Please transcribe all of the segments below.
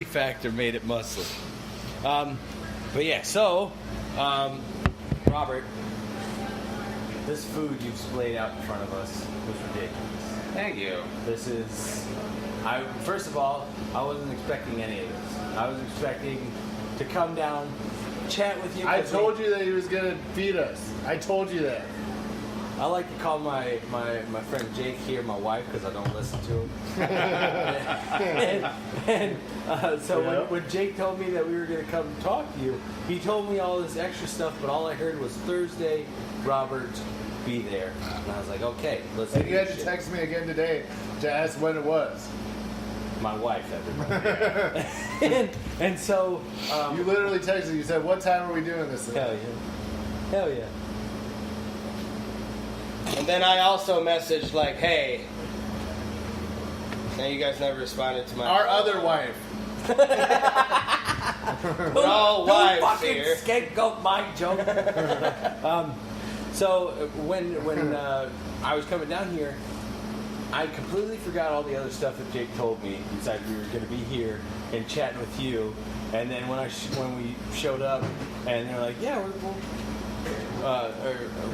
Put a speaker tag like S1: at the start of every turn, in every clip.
S1: factor made it muscle. But yeah, so Robert, this food you've splayed out in front of us was ridiculous.
S2: Thank you.
S1: This is, first of all, I wasn't expecting any of this. I was expecting to come down, chat with you.
S3: I told you that he was gonna feed us. I told you that.
S1: I like to call my friend Jake here my wife because I don't listen to him. So when Jake told me that we were going to come talk to you, he told me all this extra stuff, but all I heard was Thursday, Robert, be there. And I was like, okay, let's do
S3: And you had to
S1: shit.
S3: text me again today to ask when it was.
S1: My wife, everybody. and so...
S3: you literally texted, you said, what time are we doing this?
S1: Hell yeah. Hell yeah.
S4: And then I also messaged like, hey. Now you guys never responded to my...
S3: Our other wife.
S4: We're all wives
S1: Don't fucking
S4: here.
S1: scapegoat my joke. So when I was coming down here, I completely forgot all the other stuff that Jake told me. He decided we were going to be here and chatting with you. And then when we showed up, and they're like, yeah,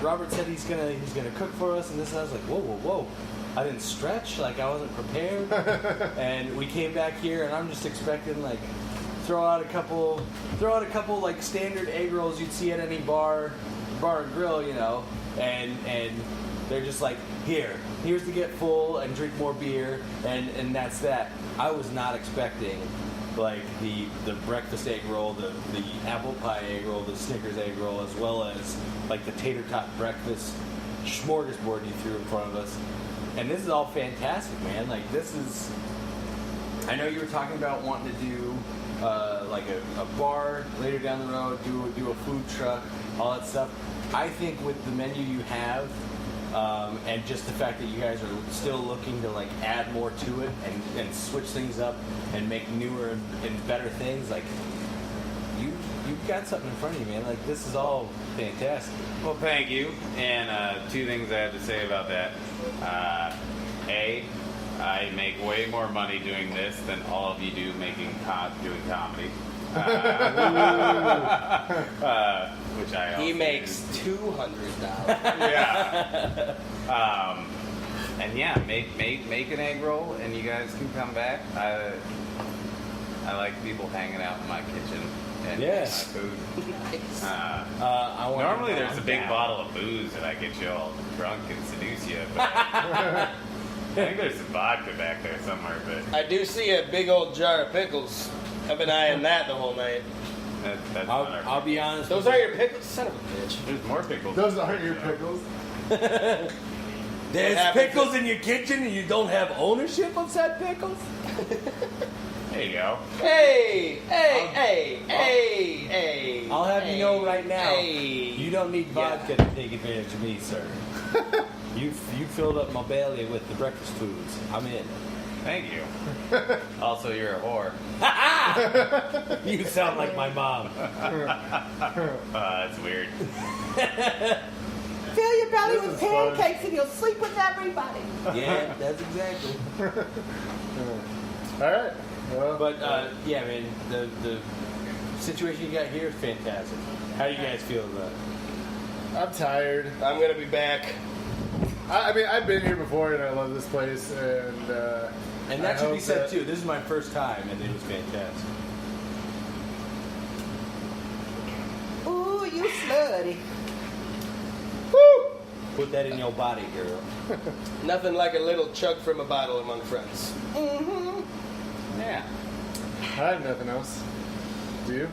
S1: Robert said he's gonna cook for us and this, and I was like, whoa. I didn't stretch, like I wasn't prepared. And we came back here and I'm just expecting like throw out a couple like standard egg rolls you'd see at any bar and grill, you know, and they're just like, here's to get full and drink more beer and that's that. I was not expecting like the breakfast egg roll, the apple pie egg roll, the Snickers egg roll, as well as like the tater tot breakfast smorgasbord you threw in front of us. And this is all fantastic, man. Like this is, I know you were talking about wanting to do like a bar later down the road, do a food truck, all that stuff. I think with the menu you have, and just the fact that you guys are still looking to like add more to it and switch things up and make newer and better things, like you've got something in front of you, man. Like this is all fantastic.
S2: Well, thank you. And two things I have to say about that. A, I make way more money doing this than all of you do doing comedy. Which I also
S4: He makes $200.
S2: Yeah. And yeah, make an egg roll, and you guys can come back. I like people hanging out in my kitchen and
S1: Yes.
S2: my food.
S1: Normally
S2: There's a big bottle of booze that I get you all drunk and seduce you. But I think there's some vodka back there somewhere. But
S4: I do see a big old jar of pickles. I've been eyeing that the whole night.
S2: that's not our
S1: I'll be honest.
S4: Those are your pickles? Son of a bitch.
S2: There's more pickles.
S3: Those aren't your pickles.
S1: There's pickles in your kitchen and you don't have ownership of said pickles?
S2: There you go.
S4: Hey!
S1: I'll have you know right now,
S4: Hey.
S1: you don't need vodka to take advantage of me, sir. You filled up my belly with the breakfast foods. I'm in.
S2: Thank you. Also, you're a whore.
S1: You sound like my mom.
S2: That's weird.
S5: Fill your belly
S3: This
S5: with
S3: is fun.
S5: pancakes and you'll sleep with everybody.
S1: Yeah, that's exactly.
S3: All right. Well,
S1: But yeah, man, the situation you got here is fantastic. How do you guys feel about it?
S3: I'm tired.
S4: I'm gonna be back.
S3: I mean, I've been here before, and I love this place, and
S1: And
S3: I
S1: that should be
S3: hope
S1: said
S3: that-
S1: too. This is my first time, and it was fantastic.
S5: Ooh, you slutty.
S3: Woo!
S1: Put that in your body, girl.
S4: Nothing like a little chug from a bottle among friends.
S2: Yeah.
S3: I have nothing else. Do you?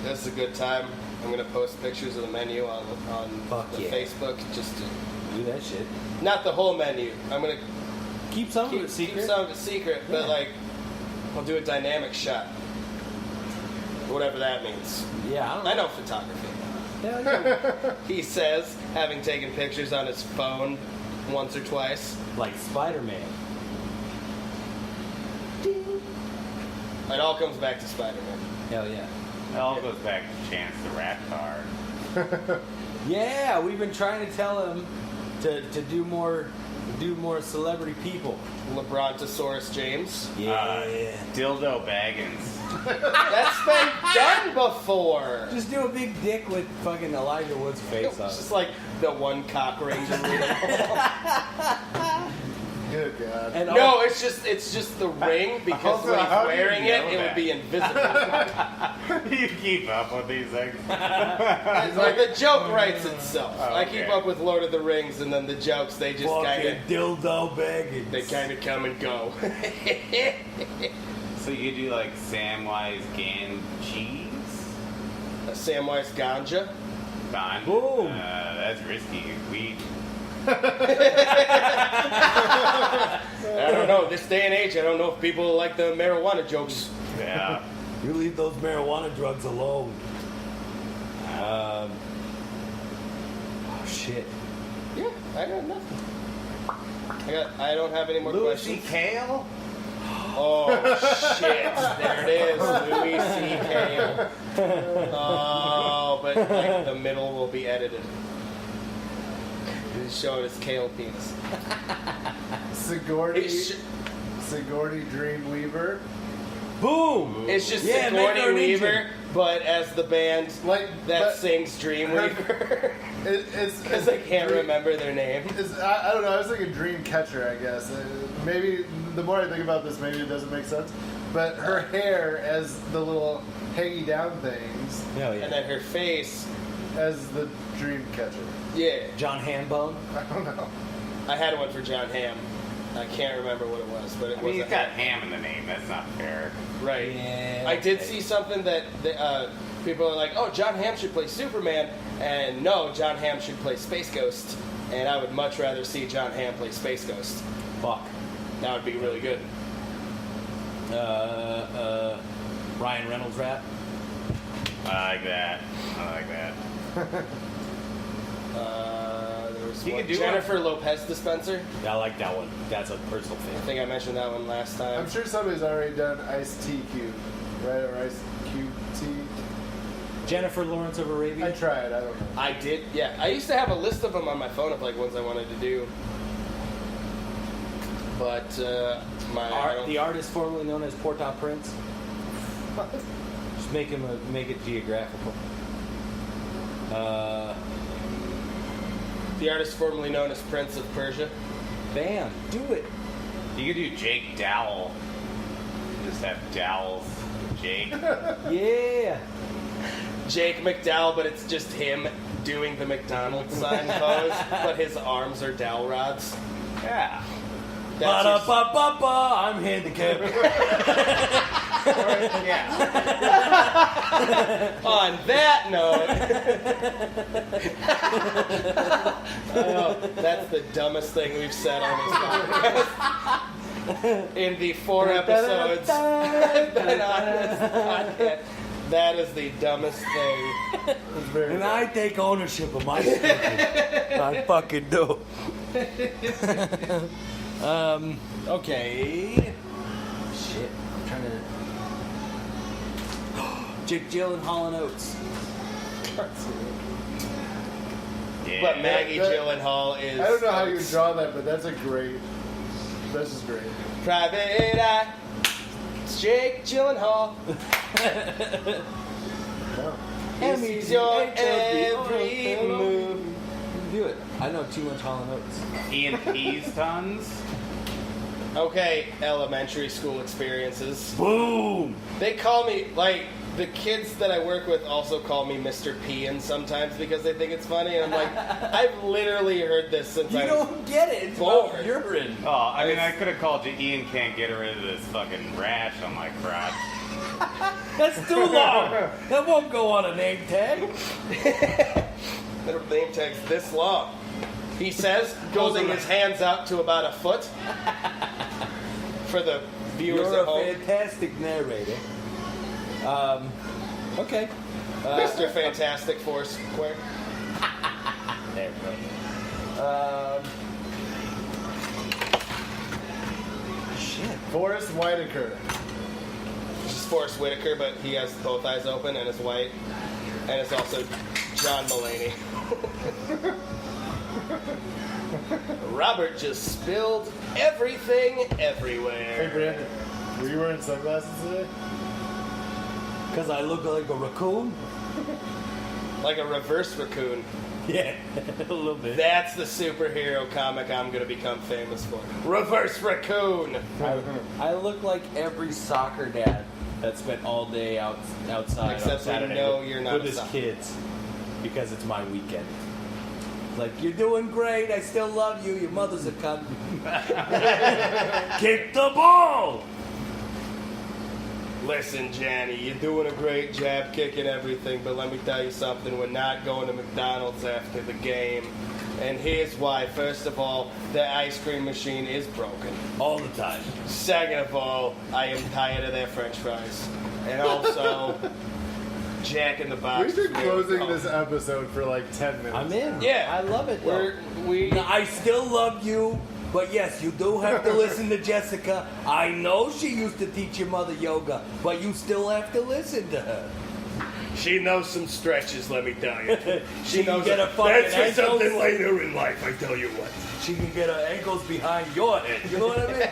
S4: This is a good time. I'm gonna post pictures of the menu on
S1: Fuck
S4: the
S1: yeah.
S4: Facebook. Just to,
S1: Do that shit.
S4: not the whole menu. I'm gonna
S1: Keep some of
S4: keep
S1: it secret.
S4: some of it secret, but
S1: Yeah.
S4: like I'll do a dynamic shot, whatever that means.
S1: Yeah,
S4: I know photography.
S1: Hell yeah.
S4: He says, having taken pictures on his phone once or twice.
S1: Like Spider-Man.
S4: It all comes back to Spider-Man.
S1: Hell yeah.
S2: It all goes back to Chance the Rat Car.
S1: Yeah, we've been trying to tell him to do more Do more celebrity people.
S4: LeBrontosaurus James.
S2: Dildo Baggins.
S4: That's been done before.
S1: Just do a big dick with fucking Elijah Wood's face
S4: It's
S1: on it.
S4: just like the one cock ranger.
S3: Good God.
S1: And
S4: No, it's just the ring because
S3: Also,
S4: when
S3: how
S4: he's
S3: do you
S4: wearing
S2: know
S4: it, it
S2: that?
S4: would be invisible.
S2: You keep up with these things.
S4: It's like the joke writes itself.
S2: Oh,
S4: I keep
S2: okay.
S4: up with Lord of the Rings, and then the jokes they just kind
S1: fucking
S4: of
S1: dildo baggins.
S4: come and go.
S2: So you do like Samwise Gan cheese?
S4: Samwise ganja.
S2: Gone.
S1: Boom.
S2: That's risky. Weed.
S4: I don't know. This day and age, I don't know if people like the marijuana jokes.
S2: Yeah.
S1: You leave those marijuana drugs alone. Oh shit.
S4: Yeah, I got nothing. I don't have any more
S2: Louis
S4: questions.
S2: C. Kale?
S4: Oh shit! There it is, Louis C. Kale. Oh, but like the middle will be edited. He's showing his kale penis.
S3: Sigourney
S4: It's
S3: Dreamweaver.
S1: Boom!
S4: It's just
S1: Yeah, make her
S4: Sigourney
S1: an
S4: Weaver,
S1: engine.
S4: but as the band
S3: Like
S4: that
S3: but
S4: sings Dreamweaver, because I can't remember their name.
S3: I don't know. I was thinking Dreamcatcher. I guess maybe the more I think about this, maybe it doesn't make sense. But her hair as the little hangy down things
S1: Hell yeah.
S4: And then her face,
S3: as the Dreamcatcher.
S4: yeah.
S1: John Hambone.
S3: I don't know.
S4: I had one for John Hamm. I can't remember what it was, but it
S2: I
S4: was
S2: mean,
S4: a
S2: he's got ham in the name. That's not fair.
S4: right.
S1: Yeah,
S4: I did
S1: okay.
S4: see something that people are like, "Oh, John Hamm should play Superman," and no, John Hamm should play Space Ghost. And I would much rather see John Hamm play Space Ghost.
S1: Fuck.
S4: That would be really good.
S1: Ryan Reynolds rap.
S2: I like that.
S4: There was
S2: You
S4: one-
S2: could do
S4: Jennifer Lopez Dispenser.
S1: Yeah, I like that one. That's a personal
S4: I
S1: favorite.
S4: think I mentioned that one last time.
S3: I'm sure somebody's already done Ice T Cube, right? Or Ice Cube T.
S1: Jennifer Lawrence of
S3: I
S1: Arabia.
S3: tried. I don't know.
S4: I did, yeah. I used to have a list of them on my phone of like ones I wanted to do. But
S1: The artist formerly known as Port-au-Prince. Just make it geographical.
S4: the artist formerly known as Prince of Persia.
S1: Bam, do it.
S2: You could do Jake Dowell. Just have Dowell's Jake.
S1: Yeah.
S4: Jake McDowell, but it's just him doing the McDonald's sign pose, but his arms are dowel rods.
S2: Yeah.
S4: That's just-
S1: Ba-da-ba-ba-ba, I'm handicapped.
S2: Yeah.
S4: On that note, that's the dumbest thing we've said on this podcast. In the 4 episodes I've been on this podcast, that is the dumbest thing.
S3: It's very
S1: And I take ownership of my stupid. I fucking do. Okay. Shit, I'm trying to. Jake Gyllenhaal and Oates.
S2: Yeah.
S4: But Maggie
S3: That-
S4: Gyllenhaal is.
S3: I don't know how you draw that, but that's a great. This is great.
S4: Private Eye. It's Jake Gyllenhaal.
S3: No.
S4: He sees your every move.
S1: Do it. I know too much Hall and Oates.
S2: Ian Pease tons.
S4: Okay, elementary school experiences.
S1: Boom.
S4: They call me, like, the kids that I work with also call me Mr. Peein sometimes because they think it's funny. And I'm like, I've literally heard this since
S1: You
S4: I was
S1: don't get it. It's
S4: Bored.
S1: about urine.
S2: Oh, I mean, I could have called you Ian can't get rid of this fucking rash on my crotch.
S1: That's too long. That won't go on a name tag.
S4: Their name tag's this long. He says, holding his hands out to about a foot. For the viewers
S1: You're
S4: at
S1: a
S4: home.
S1: fantastic narrator. Okay.
S4: Mr. Fantastic Foursquare.
S1: There we go. Shit.
S3: Forrest Whitaker.
S4: It's Forrest Whitaker, but he has both eyes open and is white. And it's also John Mulaney. Robert just spilled everything
S3: Hey,
S4: everywhere.
S3: Brandon, were you wearing sunglasses today?
S1: Because I look like a raccoon?
S4: Like a reverse raccoon.
S1: Yeah, a little bit.
S4: That's the superhero comic I'm going to become famous for. Reverse raccoon.
S1: I look like every soccer dad that spent all day outside
S4: Except
S1: on
S4: we
S1: Saturday
S4: know
S1: with,
S4: you're not
S1: with
S4: a
S1: his
S4: soccer.
S1: kids because it's my weekend. Like, you're doing great. I still love you. Your mother's a cunt. Kick the ball!
S4: Listen, Janny, you're doing a great job kicking everything, but let me tell you something. We're not going to McDonald's after the game. And here's why. First of all, the ice cream machine is broken.
S1: All the time.
S4: Second of all, I am tired of their french fries. And also, Jack in the Box.
S3: We've been
S4: is really
S3: closing
S4: cold.
S3: this episode for like 10 minutes.
S1: I'm in.
S4: Yeah.
S1: I love it, though.
S4: We
S1: I still love you, but yes, you do have to listen to Jessica. I know she used to teach your mother yoga, but you still have to listen to her.
S4: She knows some stretches, let me tell you.
S1: She can
S4: knows
S1: get
S4: a-
S1: her fucking
S4: That's for
S1: ankles.
S4: something later in life, I tell you what.
S1: She can get her ankles behind your head. You know what I mean?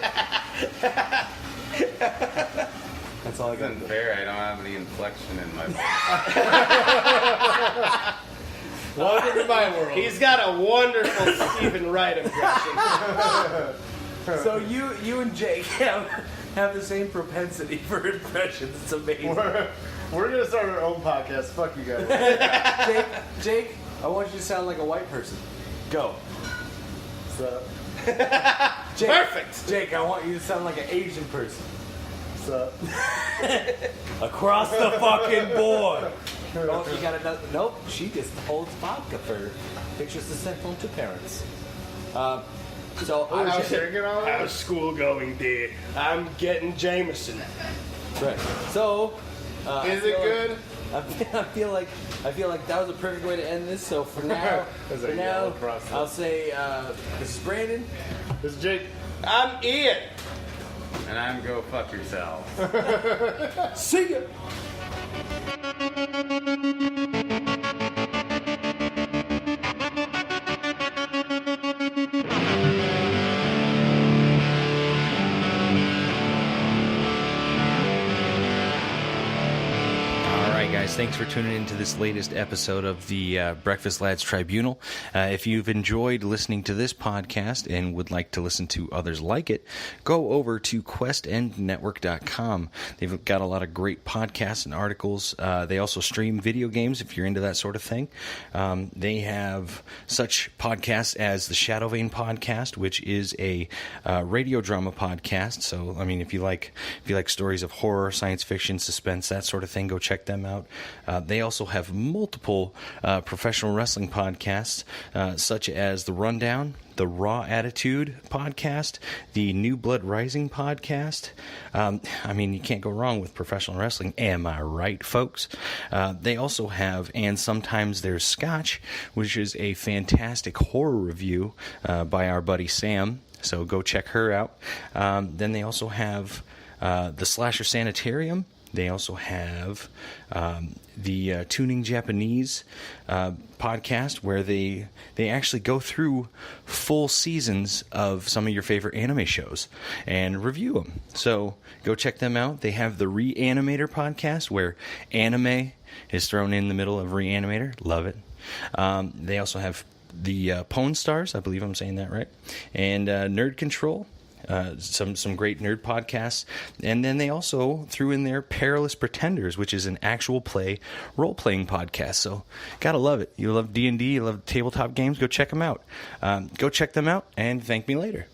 S1: That's all I
S2: It's
S1: got to do.
S2: unfair. I don't have any inflection in my voice.
S3: Welcome to my world.
S4: He's got a wonderful Stephen Wright impression.
S1: So you and Jake have the same propensity for impressions. It's amazing.
S3: We're going to start our own podcast. Fuck you guys.
S1: Jake, I want you to sound like a white person. Go.
S3: So,
S1: Jake,
S4: Perfect.
S1: Jake, I want you to sound like an Asian person.
S3: so.
S1: Across the fucking board. Oh, you got another? Nope. She just holds vodka for pictures to send home to parents. So
S3: How's drinking all that?
S4: How's school going, dear? I'm getting Jameson.
S1: right. So
S3: Is it good?
S1: I feel like that was a perfect way to end this. So for now,
S3: There's a yellow process.
S1: I'll say this is Brandon.
S3: This is Jake.
S4: I'm Ian.
S2: And I'm go fuck yourself.
S1: See ya.
S6: All right, guys, thanks for tuning into this latest episode of the Breakfast Lads Tribunal. If you've enjoyed listening to this podcast and would like to listen to others like it, go over to questendnetwork.com. They've got a lot of great podcasts and articles. They also stream video games if you're into that sort of thing. They have such podcasts as the Shadow Vein podcast, which is a radio drama podcast. So, I mean, if you like stories of horror, science fiction, suspense, that sort of thing, go check them out. They also have multiple professional wrestling podcasts, such as The Rundown, the Raw Attitude podcast, the New Blood Rising podcast. I mean, you can't go wrong with professional wrestling. Am I right, folks? They also have, and sometimes there's Scotch, which is a fantastic horror review by our buddy Sam. So go check her out. Then they also have the Slasher Sanitarium. They also have the Tuning Japanese podcast, where they actually go through full seasons of some of your favorite anime shows and review them. So go check them out. They have the Reanimator podcast, where anime is thrown in the middle of Reanimator. Love it. They also have the Pwn Stars, I believe I'm saying that right, and Nerd Control. Some great nerd podcasts. And then they also threw in there Perilous Pretenders, which is an actual play role-playing podcast. So gotta love it. You love D&D, you love tabletop games, go check them out. Go check them out and thank me later.